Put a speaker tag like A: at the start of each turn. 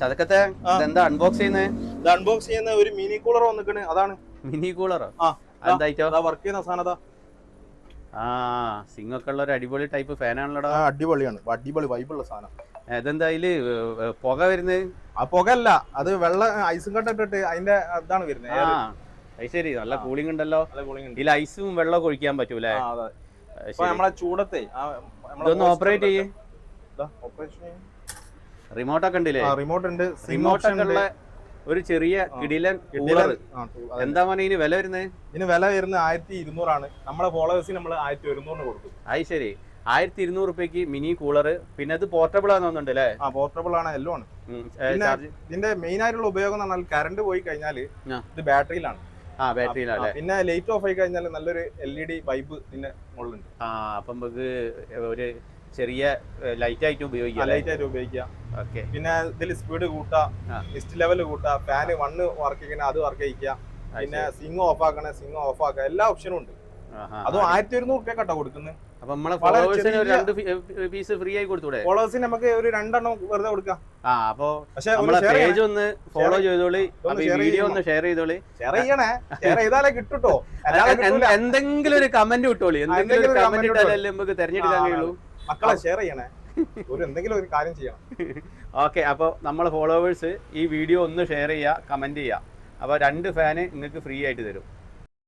A: ശതക്കത്തെ ഇതെന്താ അൺബോക്സ് ചെയ്യുന്നത്?
B: ഇത് അൺബോക്സ് ചെയ്യുന്ന ഒരു മിനി കൂളർ വന്നിക്കണ്. അതാണ്
A: മിനി കൂളറോ?
B: എന്തായിട്ടോ വർക്ക് ചെയ്യുന്ന സാധനതാ.
A: സിങ്ങൊക്കെ ഉള്ള ഒരു അടിപൊളി ടൈപ്പ് ഫാനാണല്ലോടാ.
B: അടിപൊളിയാണ്, അടിപൊളി വൈബുള്ള സാധനം.
A: ഇതെന്താ അതില് പുക വരുന്നത്?
B: ആ പുകയല്ല, അത് വെള്ളം ഐസും കട്ട ഇട്ടിട്ട് അതിന്റെ ഇതാണ് വരുന്നത്.
A: അത് ശരി, നല്ല കൂളിംഗ് ഉണ്ടല്ലോ.
B: നല്ല കൂളിംഗ് ഉണ്ട്.
A: ഇതിൽ ഐസും വെള്ളം ഒഴിക്കാൻ പറ്റൂലേ?
B: നമ്മളെ ചൂടത്തെ
A: ഇതൊന്ന് ഓപ്പറേറ്റ് ചെയ്യേ. റിമോട്ടൊക്കെ ഉണ്ടല്ലേ?
B: റിമോട്ട് ഉണ്ട്.
A: റിമോട്ടൊക്കെ ഉള്ള ഒരു ചെറിയ കിടിലൻ കൂളർ. എന്താ പറഞ്ഞ ഇതിന് വില വരുന്നത്?
B: ഇതിന് വില വരുന്നത് 1200 ആണ്. നമ്മളെ ഫോളോവേഴ്സിന് നമ്മൾ 1100 കൊടുത്തു.
A: അത് ശരി, 1200 രൂപയ്ക്ക് മിനി കൂളർ. പിന്നെ ഇത് പോർട്ടബിൾ ആണെന്നുണ്ട് അല്ലേ?
B: പോർട്ടബിൾ ആണ്, എല്ലാം ആണ്. ഇതിന്റെ മെയിൻ ആയിട്ടുള്ള ഉപയോഗം എന്ന് പറഞ്ഞാൽ കറണ്ട് പോയി കഴിഞ്ഞാൽ ഇത് ബാറ്ററിയിലാണ്.
A: ബാറ്ററിയിലാണ്.
B: പിന്നെ ലൈറ്റ് ഓഫ് ആയി കഴിഞ്ഞാൽ നല്ലൊരു LED ബൾബ് ഇതിന്റെ മുകളിലുണ്ട്.
A: അപ്പൊ നമുക്ക് ഒരു ചെറിയ ലൈറ്റ് ആയിട്ട് ഉപയോഗിക്കാം.
B: പിന്നെ ഇതിൽ സ്പീഡ് കൂട്ടാം, മിസ്റ്റ് ലെവൽ കൂട്ടാം, ഫാന് 1 വർക്ക് ചെയ്യണ അത് വർക്ക് ചെയ്യിക്കാം. പിന്നെ സിങ് ഓഫ് ആക്കണേ സിങ് ഓഫ് ആക്കാം, എല്ലാ ഓപ്ഷനും ഉണ്ട്. അതും 1200 രൂപ കേട്ടോ കൊടുക്കുന്നത്. ഫോളോവേഴ്സിന് നമുക്ക് ഒരു 2 എണ്ണം വെറുതെ കൊടുക്കാം.
A: പേജ് ഒന്ന് ഫോളോ ചെയ്തോളി, വീഡിയോ ഒന്ന് ഷെയർ ചെയ്തോളി.
B: ഷെയർ ചെയ്താലേ കിട്ടുട്ടോ.
A: എന്തെങ്കിലും ഒരു കമന്റ് കിട്ടോളി. എന്തെങ്കിലും കമന്റ് ഇട്ടാലല്ലേ നമുക്ക് തെരഞ്ഞെടുക്കാൻ കഴിയുള്ളൂ.
B: മക്കളെ ഷെയർ ചെയ്യണേ, എന്തെങ്കിലും ഒരു കാര്യം ചെയ്യണം.
A: ഓക്കെ, അപ്പോൾ നമ്മളെ ഫോളോവേഴ്സ് ഈ വീഡിയോ ഒന്ന് ഷെയർ ചെയ്യുക, കമന്റ് ചെയ്യുക. അപ്പോൾ 2 ഫാന് നിങ്ങൾക്ക് ഫ്രീ ആയിട്ട് തരും.